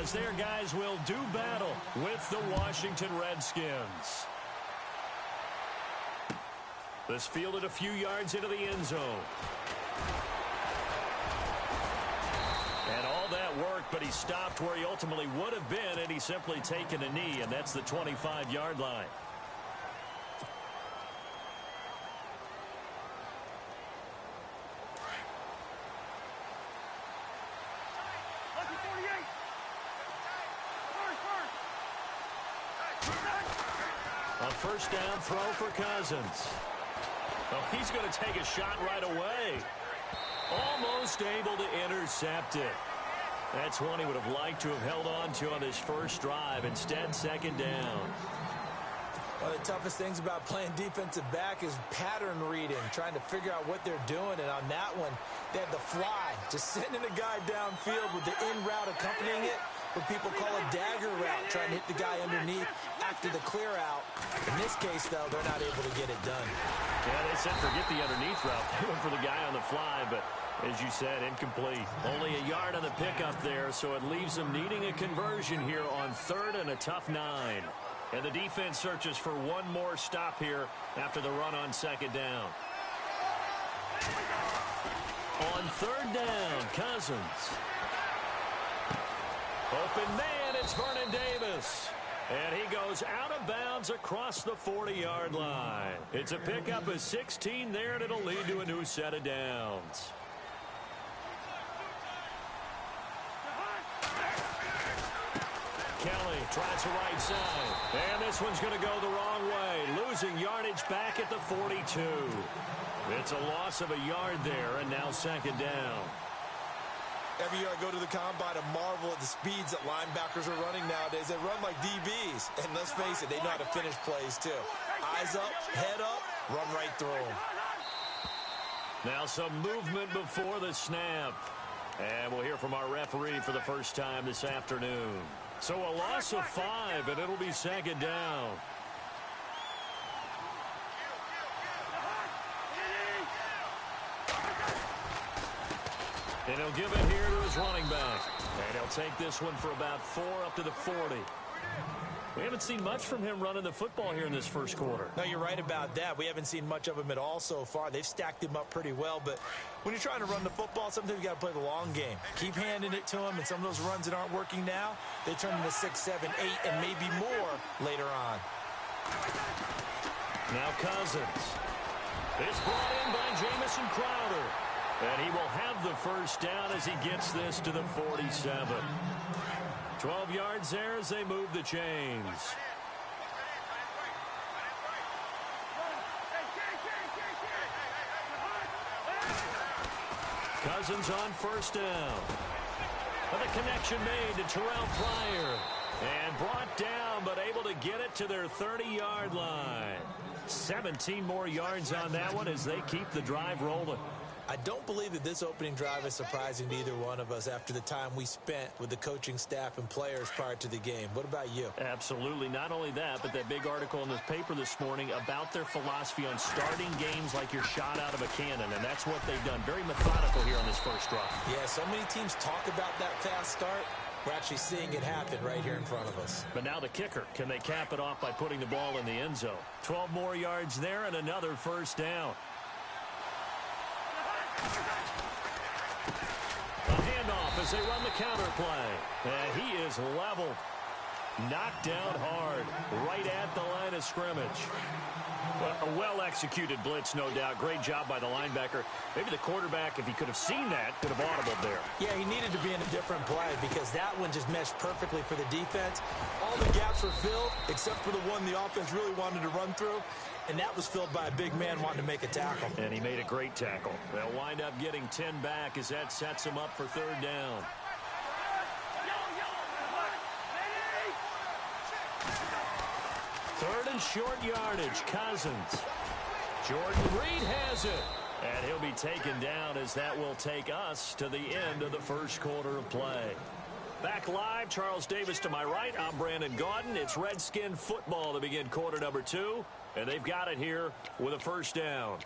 as their guys will do battle with the Washington Redskins. This fielded a few yards into the end zone. And all that work, but he stopped where he ultimately would have been, and he's simply taken a knee, and that's the 25-yard line. On first down throw for Cousins. Oh, he's going to take a shot right away. Almost able to intercept it. That's one he would have liked to have held on to on his first drive. Instead, second down. One of the toughest things about playing defensive back is pattern reading, trying to figure out what they're doing. And on that one, they had the fly, just sending a guy downfield with the in route accompanying it, what people call a dagger route, trying to hit the guy underneath after the clear out. In this case, though, they're not able to get it done. Yeah, they said forget the underneath route. They went for the guy on the fly, but as you said, incomplete. Only a yard on the pickup there, so it leaves them needing a conversion here on third and a tough 9. And the defense searches for one more stop here after the run on second down. On third down, Cousins. Open man, it's Vernon Davis. And he goes out of bounds across the 40-yard line. It's a pickup of 16 there, and it'll lead to a new set of downs. Kelly tries the right side. And this one's going to go the wrong way. Losing yardage back at the 42. It's a loss of a yard there, and now second down. Every year I go to the combine and marvel at the speeds that linebackers are running nowadays. They run like DBs. And let's face it, they know how to finish plays too. Eyes up, head up, run right through them. Now some movement before the snap. And we'll hear from our referee for the first time this afternoon. So a loss of 5, and it'll be second down. And he'll give it here to his running back. And he'll take this one for about 4 up to the 40. We haven't seen much from him running the football here in this first quarter. No, you're right about that. We haven't seen much of him at all so far. They've stacked him up pretty well, but when you're trying to run the football, sometimes you got to play the long game. Keep handing it to him, and some of those runs that aren't working now, they turn into 6, 7, 8, and maybe more later on. Now Cousins. It's brought in by Jamison Crowder. And he will have the first down as he gets this to the 47. 12 yards there as they move the chains. Cousins on first down. And the connection made to Terrell Pryor. And brought down, but able to get it to their 30-yard line. 17 more yards on that one as they keep the drive rolling. I don't believe that this opening drive is surprising to either one of us after the time we spent with the coaching staff and players prior to the game. What about you? Absolutely. Not only that, but that big article in this paper this morning about their philosophy on starting games like you're shot out of a cannon, and that's what they've done. Very methodical here on this first drive. Yeah, so many teams talk about that fast start. We're actually seeing it happen right here in front of us. But now the kicker. Can they cap it off by putting the ball in the end zone? 12 more yards there and another first down. A handoff as they run the counter play. And he is leveled. Knocked down hard. Right at the line of scrimmage. A well-executed blitz, no doubt. Great job by the linebacker. Maybe the quarterback, if he could have seen that, could have audibled there. Yeah, he needed to be in a different play because that one just meshed perfectly for the defense. All the gaps were filled except for the one the offense really wanted to run through, and that was filled by a big man wanting to make a tackle. And he made a great tackle. They'll wind up getting 10 back as that sets him up for third down. Third and short yardage, Cousins. Jordan Reed has it. And he'll be taken down as that will take us to the end of the first quarter of play. Back live, Charles Davis to my right. I'm Brandon Gaudin. It's Redskin football to begin quarter number 2. And they've got it here with a first down.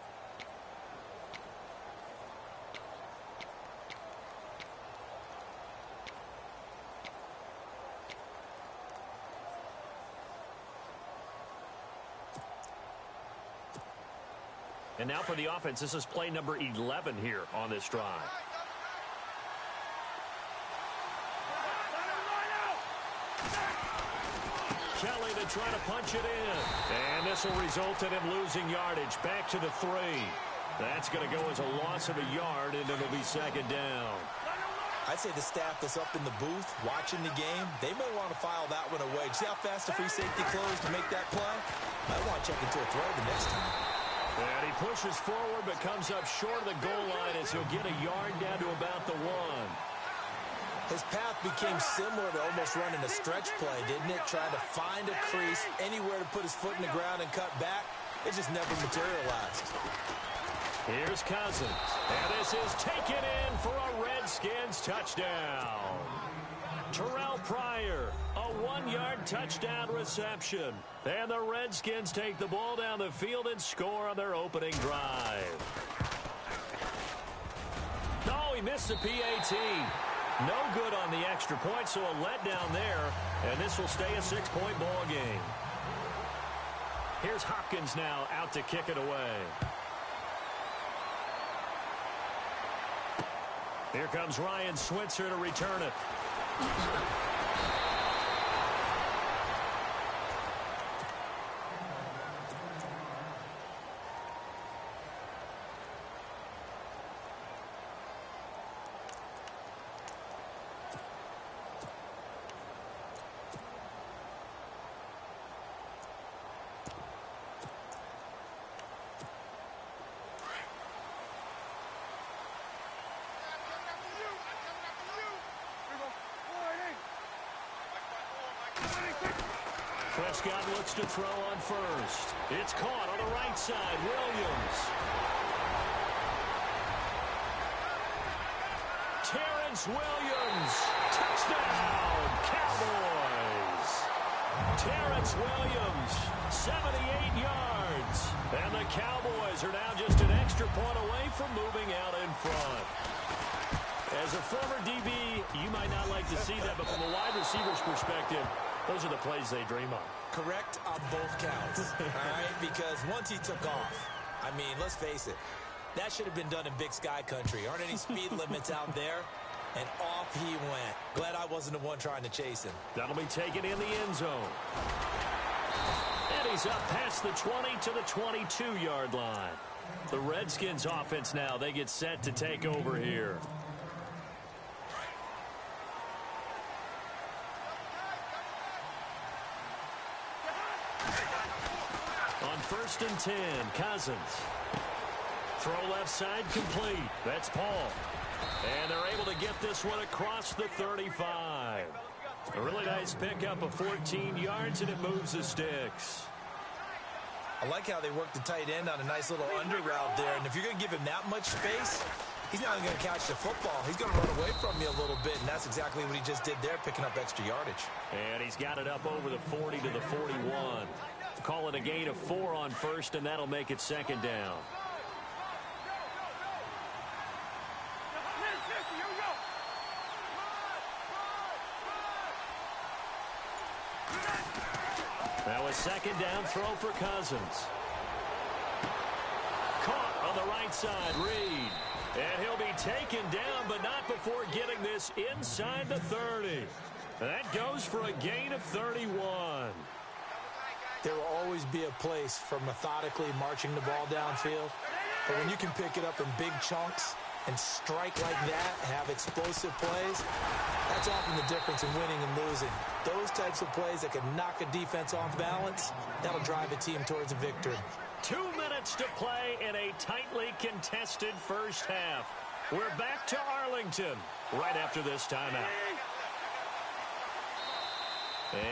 And now for the offense, this is play number 11 here on this drive. Kelly to try to punch it in. And this will result in him losing yardage. Back to the 3. That's going to go as a loss of a yard, and it'll be second down. I'd say the staff that's up in the booth watching the game, they may want to file that one away. See how fast the free safety closed to make that play? Might want to check into a throw the next time. And he pushes forward but comes up short of the goal line as he'll get a yard down to about the 1. His path became similar to almost running a stretch play, didn't it? Trying to find a crease, anywhere to put his foot in the ground and cut back. It just never materialized. Here's Cousins. And this is taken in for a Redskins touchdown. Terrell Pryor, a 1-yard touchdown reception. And the Redskins take the ball down the field and score on their opening drive. No, he missed the PAT. No good on the extra point, so a letdown there. And this will stay a 6-point ball game. Here's Hopkins now out to kick it away. Here comes Ryan Switzer to return it. Prescott looks to throw on first. It's caught on the right side. Williams. Terrence Williams. Touchdown, Cowboys. Terrence Williams, 78 yards. And the Cowboys are now just an extra point away from moving out in front. As a former DB, you might not like to see that, but from a wide receiver's perspective, those are the plays they dream of. Correct on both counts, all right? Because once he took off, I mean, let's face it, that should have been done in Big Sky country. Aren't any speed limits out there? And off he went. Glad I wasn't the one trying to chase him. That'll be taken in the end zone. And he's up past the 20 to the 22-yard line. The Redskins offense now, they get set to take over here. On 1st and 10, Cousins. Throw left side complete. That's Paul. And they're able to get this one across the 35. A really nice pickup of 14 yards, and it moves the sticks. I like how they work the tight end on a nice little under route there. And if you're going to give him that much space, he's not going to catch the football. He's going to run away from you a little bit, and that's exactly what he just did there, picking up extra yardage. And he's got it up over the 40 to the 41. Call it a gain of 4 on first, and that'll make it second down. Now a second down throw for Cousins. Caught on the right side, Reed. And he'll be taken down, but not before getting this inside the 30. That goes for a gain of 31. There will always be a place for methodically marching the ball downfield. But when you can pick it up in big chunks and strike like that, have explosive plays, that's often the difference in winning and losing. Those types of plays that can knock a defense off balance, that'll drive a team towards a victory. 2 minutes to play in a tightly contested first half. We're back to Arlington right after this timeout.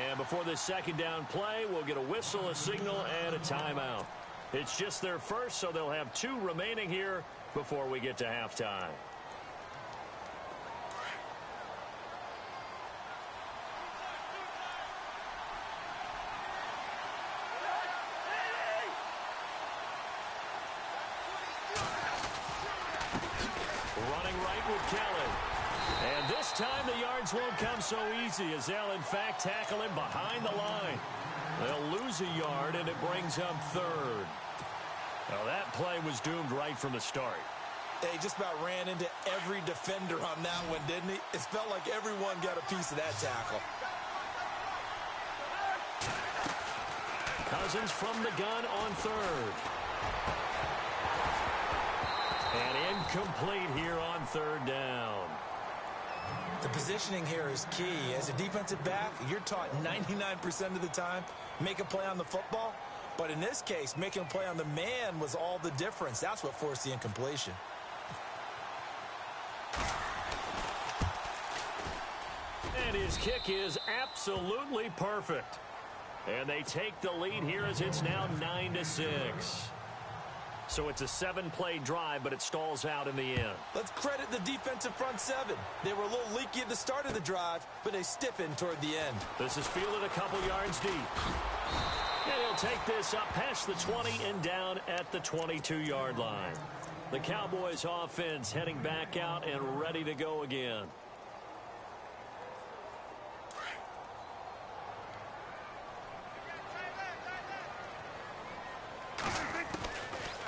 And before this second down play, we'll get a whistle, a signal, and a timeout. It's just their first, so they'll have 2 remaining here before we get to halftime. Running right with Kelly. And this time the yards won't come so easy as they'll, in fact, tackle him behind the line. They'll lose a yard, and it brings up 3rd. Well, that play was doomed right from the start. He just about ran into every defender on that one, didn't he? It felt like everyone got a piece of that tackle. Cousins from the gun on third. And incomplete here on third down. The positioning here is key. As a defensive back, you're taught 99% of the time, make a play on the football. But in this case, making a play on the man was all the difference. That's what forced the incompletion. And his kick is absolutely perfect. And they take the lead here as it's now 9-6. So it's a 7-play drive, but it stalls out in the end. Let's credit the defensive front seven. They were a little leaky at the start of the drive, but they stiffened toward the end. This is fielded a couple yards deep. And he'll take this up past the 20 and down at the 22-yard line. The Cowboys offense heading back out and ready to go again.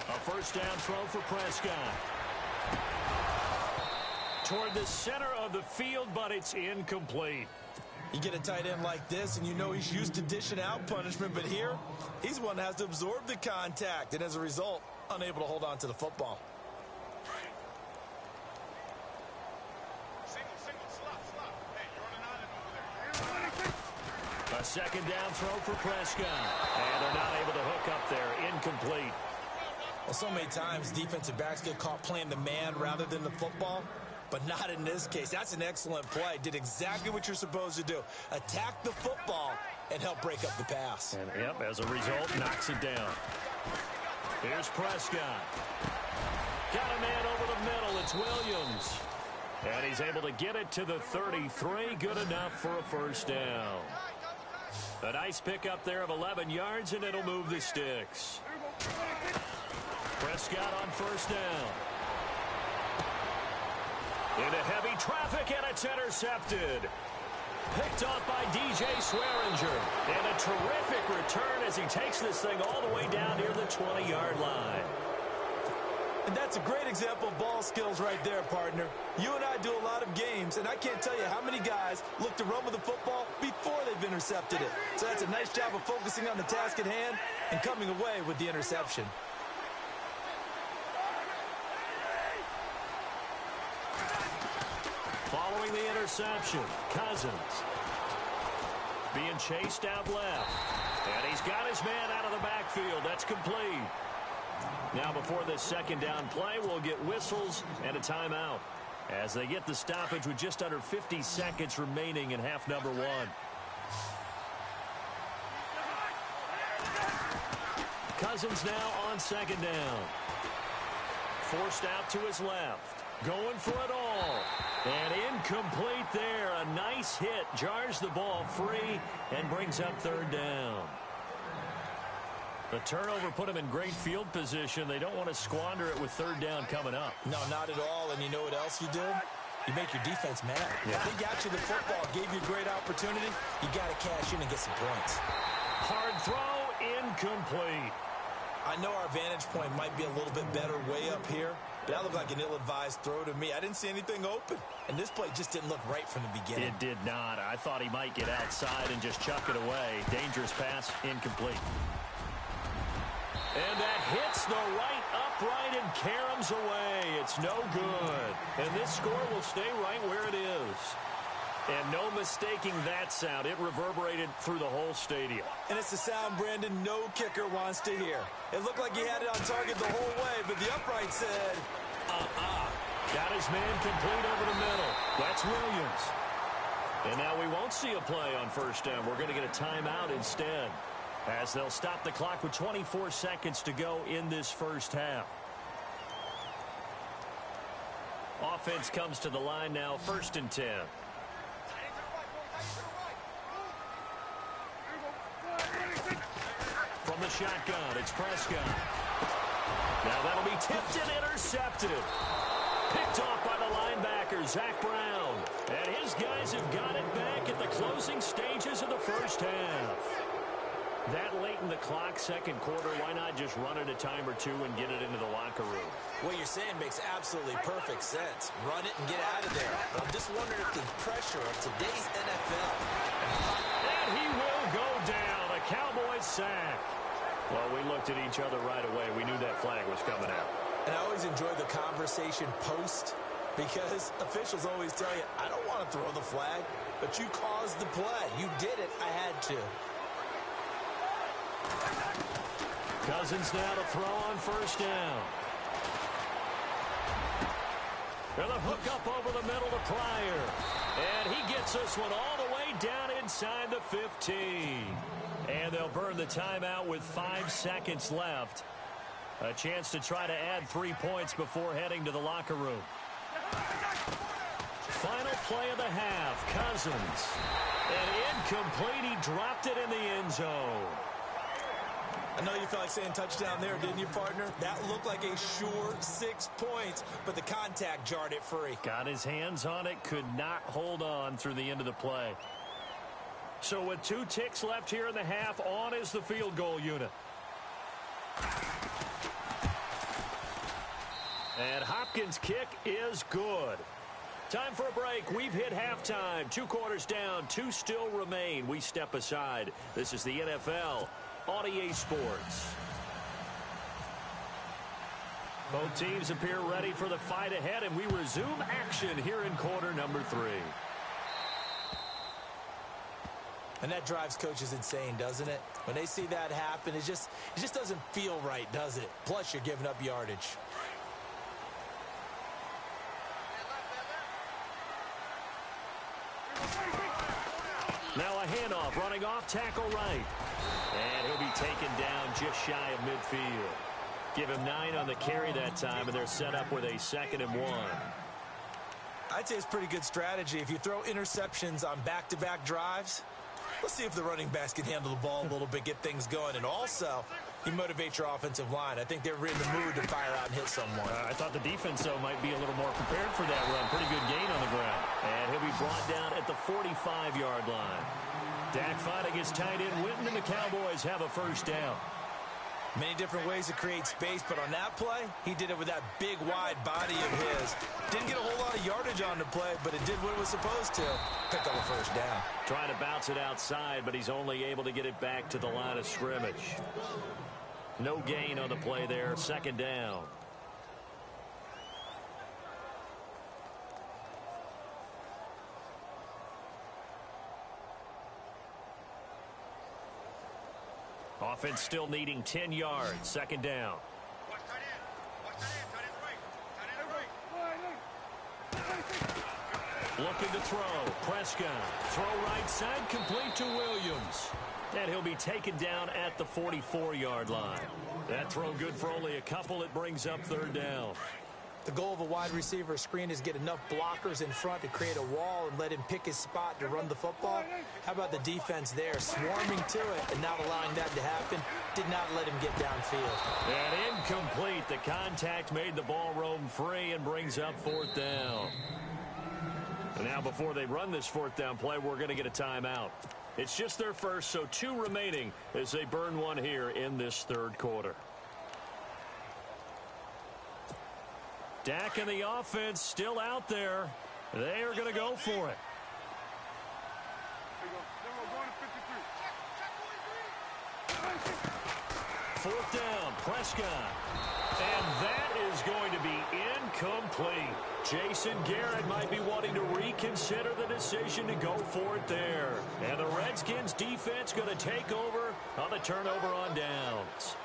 A first down throw for Prescott. Toward the center of the field, but it's incomplete. You get a tight end like this, and you know he's used to dishing out punishment, but here, he's one that has to absorb the contact, and as a result, unable to hold on to the football. A second down throw for Prescott. And they're not able to hook up there. Incomplete. Well, so many times defensive backs get caught playing the man rather than the football, but not in this case. That's an excellent play. Did exactly what you're supposed to do. Attack the football and help break up the pass. And, yep, as a result, knocks it down. Here's Prescott. Got a man over the middle. It's Williams. And he's able to get it to the 33. Good enough for a first down. A nice pickup there of 11 yards, and it'll move the sticks. Prescott on first down. Into heavy traffic, and it's intercepted. Picked off by DJ Swearinger. And a terrific return as he takes this thing all the way down near the 20-yard line. And that's a great example of ball skills right there, partner. You and I do a lot of games, and I can't tell you how many guys look to run with the football before they've intercepted it. So that's a nice job of focusing on the task at hand and coming away with the interception. Following the interception, Cousins being chased out left. And he's got his man out of the backfield. That's complete. Now before this second down play, we'll get whistles and a timeout as they get the stoppage with just under 50 seconds remaining in half number one. Cousins now on second down. Forced out to his left. Going for it all. And incomplete there. A nice hit. Jars the ball free and brings up third down. The turnover put him in great field position. They don't want to squander it with third down coming up. No, not at all. And you know what else you do? You make your defense mad. Yeah. They got you the football, gave you a great opportunity. You got to cash in and get some points. Hard throw, incomplete. I know our vantage point might be a little bit better way up here, but that looked like an ill-advised throw to me. I didn't see anything open, and this play just didn't look right from the beginning. It did not. I thought he might get outside and just chuck it away. Dangerous pass, incomplete. And that hits the right upright and caroms away. It's no good. And this score will stay right where it is. And no mistaking that sound. It reverberated through the whole stadium. And it's the sound, Brandon, no kicker wants to hear. It looked like he had it on target the whole way, but the upright said, Got his man complete over the middle. That's Williams. And now we won't see a play on first down. We're going to get a timeout instead, as they'll stop the clock with 24 seconds to go in this first half. Offense comes to the line now, 1st and 10. From the shotgun, it's Prescott. Now that'll be tipped and intercepted. Picked off by the linebacker, Zach Brown. And his guys have got it back at the closing stages of the first half. That late in the clock, second quarter, why not just run it a time or two and get it into the locker room? What you're saying makes absolutely perfect sense. Run it and get out of there. But I'm just wondering if the pressure of today's NFL. And he will go down. A Cowboys sack. Well, we looked at each other right away. We knew that flag was coming out. And I always enjoy the conversation post because officials always tell you, I don't want to throw the flag, but you caused the play. You did it. I had to. Cousins now to throw on first down. And a hook up over the middle to Pryor. And he gets this one all the way down inside the 15. And they'll burn the timeout with 5 seconds left. A chance to try to add 3 points before heading to the locker room. Final play of the half. Cousins. And incomplete. He dropped it in the end zone. I know you felt like saying touchdown there, didn't you, partner? That looked like a sure 6 points, but the contact jarred it free. Got his hands on it, could not hold on through the end of the play. So with 2 ticks left here in the half, on is the field goal unit. And Hopkins' kick is good. Time for a break. We've hit halftime. 2 quarters down, 2 still remain. We step aside. This is the NFL on EA Sports. Both teams appear ready for the fight ahead, and we resume action here in quarter number 3. And that drives coaches insane, doesn't it? When they see that happen, it just doesn't feel right, does it? Plus, you're giving up yardage. Now a handoff, running off, tackle right. And he'll be taken down just shy of midfield. Give him 9 on the carry that time, and they're set up with a 2nd and 1. I'd say it's pretty good strategy. If you throw interceptions on back-to-back drives, let's see if the running backs can handle the ball a little bit, get things going. And also, you motivate your offensive line. I think they're in the mood to fire out and hit someone. I thought the defense, though, might be a little more prepared for that run. Pretty good gain on the ground. And he'll be brought down at the 45-yard line. Dak finding his tight end Witten, and the Cowboys have a first down. Many different ways to create space, but on that play, he did it with that big, wide body of his. Didn't get a whole lot of yardage on the play, but it did what it was supposed to. Picked up a first down. Trying to bounce it outside, but he's only able to get it back to the line of scrimmage. No gain on the play there. 2nd down. Offense still needing 10 yards. 2nd down. Looking to throw. Prescott. Throw right side, complete to Williams. And he'll be taken down at the 44-yard line. That throw good for only a couple. It brings up 3rd down. The goal of a wide receiver screen is get enough blockers in front to create a wall and let him pick his spot to run the football. How about the defense there, swarming to it and not allowing that to happen? Did not let him get downfield. And incomplete. The contact made the ball roam free and brings up 4th down. And now before they run this 4th down play, we're going to get a timeout. It's just their first, so 2 remaining as they burn one here in this 3rd quarter. Dak and the offense still out there. They are going to go for it. 4th down, Prescott. And that is going to be incomplete. Jason Garrett might be wanting to reconsider the decision to go for it there. And the Redskins defense going to take over on the turnover on downs.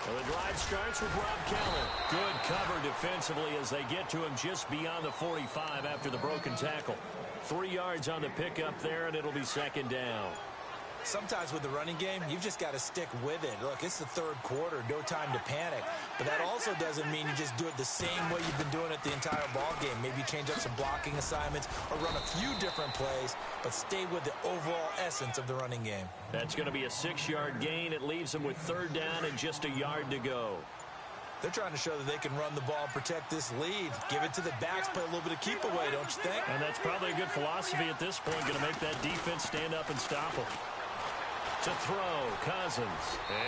Well, the drive starts with Rob Kelly. Good cover defensively as they get to him just beyond the 45 after the broken tackle. 3 yards on the pickup there, and it'll be 2nd down. Sometimes with the running game, you've just got to stick with it. Look, it's the 3rd quarter, no time to panic. But that also doesn't mean you just do it the same way you've been doing it the entire ball game. Maybe change up some blocking assignments or run a few different plays, but stay with the overall essence of the running game. That's going to be a 6-yard gain. It leaves them with 3rd down and just a yard to go. They're trying to show that they can run the ball and protect this lead. Give it to the backs, play a little bit of keep away, don't you think? And that's probably a good philosophy at this point, going to make that defense stand up and stop them. To throw, Cousins.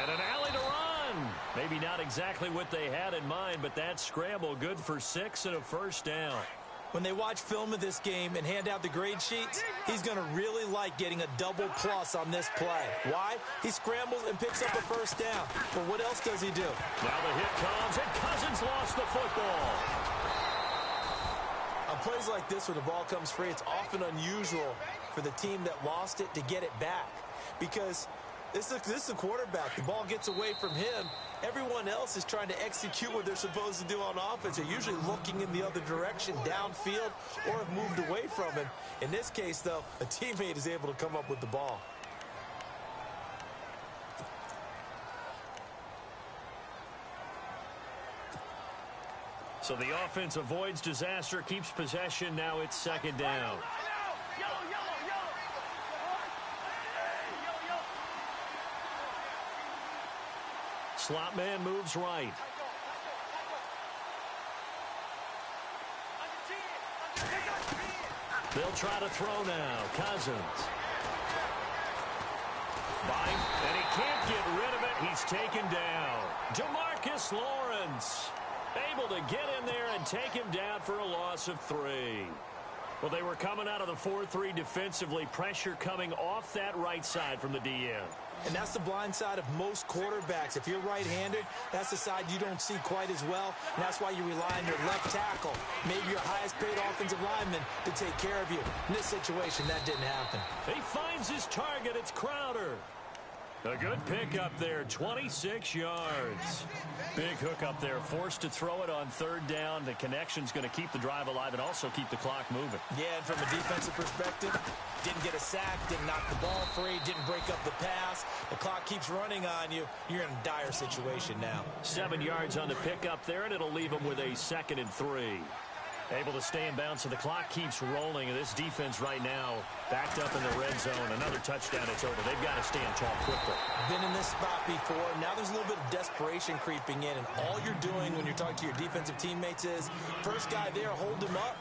And an alley to run. Maybe not exactly what they had in mind, but that scramble good for 6 and a first down. When they watch film of this game and hand out the grade sheets, he's going to really like getting a double plus on this play. Why? He scrambles and picks up a first down. But what else does he do? Now the hit comes, and Cousins lost the football. On plays like this where the ball comes free, it's often unusual for the team that lost it to get it back. Because this is a quarterback. The ball gets away from him. Everyone else is trying to execute what they're supposed to do on offense. They're usually looking in the other direction, downfield, or have moved away from him. In this case, though, a teammate is able to come up with the ball. So the offense avoids disaster, keeps possession. Now it's second down. Slot man moves right. They'll try to throw now. Cousins. Bite, and he can't get rid of it. He's taken down. DeMarcus Lawrence able to get in there and take him down for a loss of 3. Well, they were coming out of the 4-3 defensively. Pressure coming off that right side from the DN. And that's the blind side of most quarterbacks. If you're right-handed, that's the side you don't see quite as well. And that's why you rely on your left tackle, maybe your highest-paid offensive lineman, to take care of you. In this situation, that didn't happen. He finds his target. It's Crowder. A good pick up there, 26 yards. Big hook up there, forced to throw it on third down. The connection's going to keep the drive alive and also keep the clock moving. Yeah, and from a defensive perspective, didn't get a sack, didn't knock the ball free, didn't break up the pass. The clock keeps running on you. You're in a dire situation now. 7 yards on the pick up there, and it'll leave them with a 2nd and 3. Able to stay in bounds, so the clock keeps rolling. And this defense right now backed up in the red zone. Another touchdown, it's over. They've got to stand tall quickly. Been in this spot before. Now there's a little bit of desperation creeping in. And all you're doing when you're talking to your defensive teammates is, first guy there, hold him up.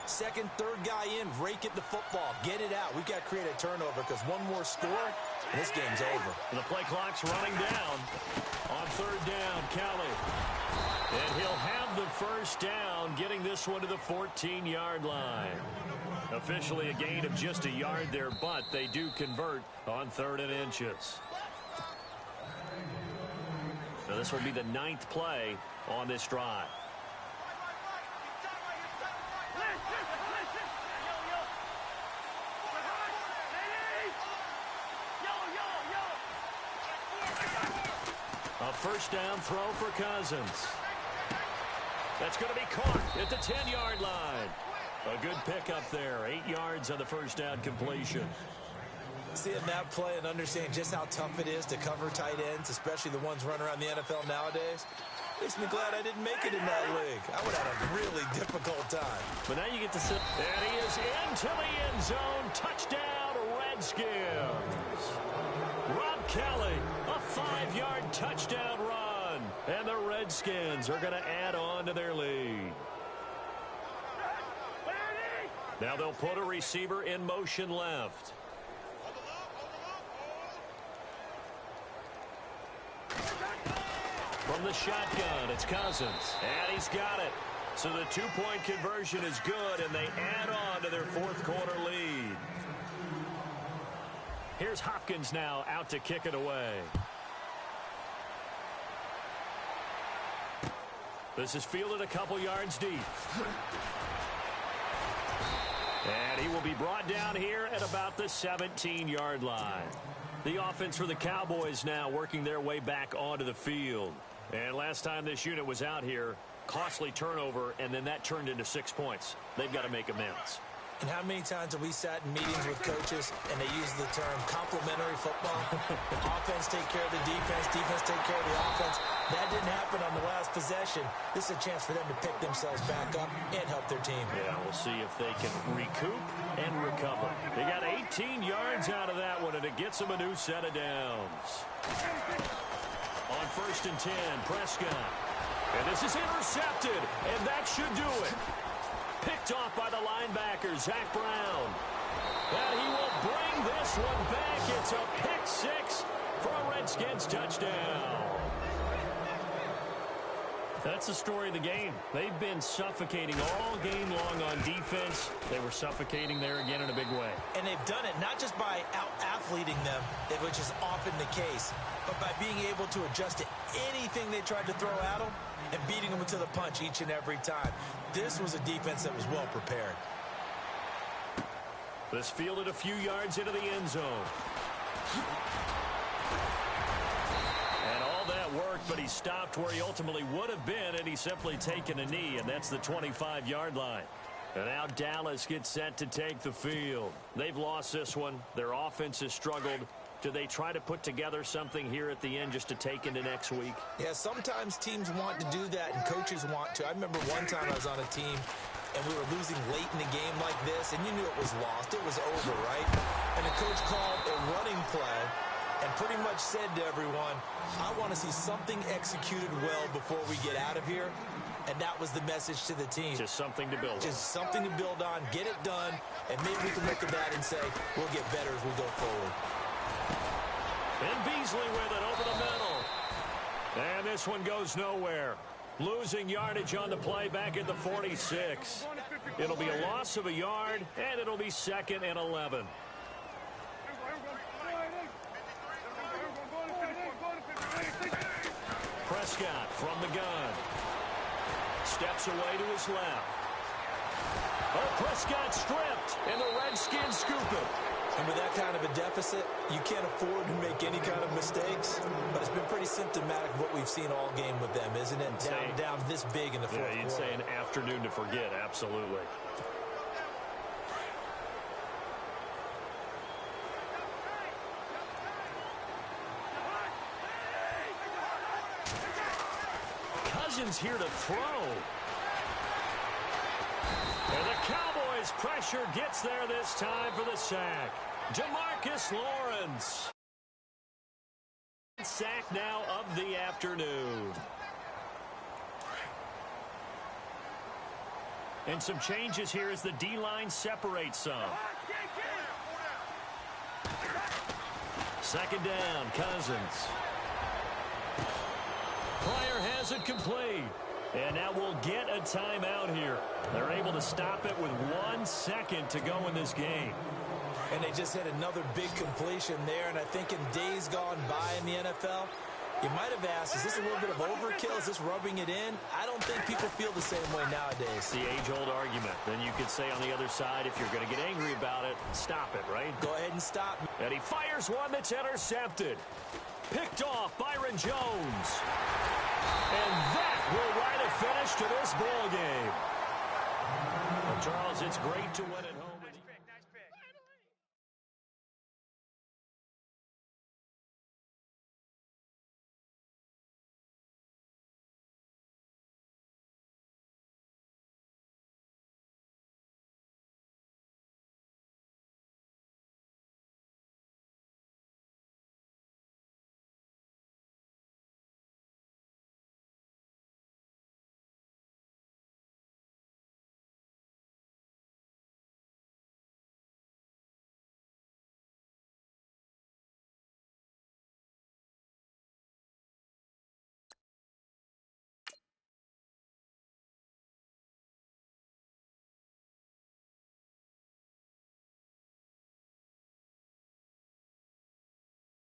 Second, third guy in, rake at the football. Get it out. We've got to create a turnover because one more score, and this game's over. The play clock's running down. On third down, Kelly. And he'll have the first down, getting this one to the 14-yard line. Officially a gain of just a yard there, but they do convert on 3rd and inches. So this will be the 9th play on this drive. A first down throw for Cousins. That's going to be caught at the 10-yard line. A good pick up there. 8 yards on the first down completion. Seeing that play and understanding just how tough it is to cover tight ends, especially the ones running around the NFL nowadays, makes me glad I didn't make it in that league. I would have had a really difficult time. But now you get to sit. And he is into the end zone. Touchdown, Redskins. Rob Kelly, a 5-yard touchdown run. And the Redskins are going to add on to their lead. Now they'll put a receiver in motion left. From the shotgun, it's Cousins. And he's got it. So the 2-point conversion is good, and they add on to their 4th quarter lead. Here's Hopkins now out to kick it away. This is fielded a couple yards deep. And he will be brought down here at about the 17-yard line. The offense for the Cowboys now working their way back onto the field. And last time this unit was out here, costly turnover, and then that turned into 6 points. They've got to make amends. And how many times have we sat in meetings with coaches and they use the term complementary football? Offense take care of the defense, defense take care of the offense. That didn't happen on the last possession. This is a chance for them to pick themselves back up and help their team. Yeah, we'll see if they can recoup and recover. They got 18 yards out of that one, and it gets them a new set of downs. On 1st and 10, Prescott. And this is intercepted, and that should do it. Picked off by the linebacker, Zach Brown. And he will bring bring this one back. It's a pick six for a Redskins touchdown. That's the story of the game. They've been suffocating all game long on defense. They were suffocating there again in a big way. And they've done it not just by out-athleting them, which is often the case, but by being able to adjust to anything they tried to throw at them and beating them to the punch each and every time. This was a defense that was well prepared. This fielded a few yards into the end zone. And all that worked, but he stopped where he ultimately would have been, and he's simply taken a knee, and that's the 25-yard line. And now Dallas gets set to take the field. They've lost this one. Their offense has struggled. Do they try to put together something here at the end just to take into next week? Yeah, sometimes teams want to do that, and coaches want to. I remember one time I was on a team, and we were losing late in a game like this, and you knew it was lost. It was over, right? And the coach called a running play and pretty much said to everyone, I want to see something executed well before we get out of here. And that was the message to the team. Just something to build on. Just something to build on, get it done, and maybe we can look at that and say, we'll get better as we go forward. And Beasley with it over the middle. And this one goes nowhere. Losing yardage on the play back at the 46. It'll be a loss of a yard, and it'll be 2nd and 11. Prescott from the gun. Steps away to his left. Oh, Prescott stripped, and the Redskins scoop it. And with that kind of a deficit, you can't afford to make any kind of mistakes. But it's been pretty symptomatic of what we've seen all game with them, isn't it? Down this big in the fourth quarter. Yeah, you'd say an afternoon to forget, absolutely. Cousins here to throw. And the Cowboys pressure gets there this time for the sack. Demarcus Lawrence. Sack now of the afternoon. And some changes here as the D-line separates some. 2nd down, Cousins. Pryor has it complete. And now we'll get a timeout here. They're able to stop it with 1 second to go in this game. And they just hit another big completion there. And I think in days gone by in the NFL, you might have asked, is this a little bit of overkill? Is this rubbing it in? I don't think people feel the same way nowadays. The age-old argument. Then you could say on the other side, if you're going to get angry about it, stop it, right? Go ahead and stop. And he fires one that's intercepted. Picked off Byron Jones. And that will write a finish to this ball game. Well, Charles, it's great to win it.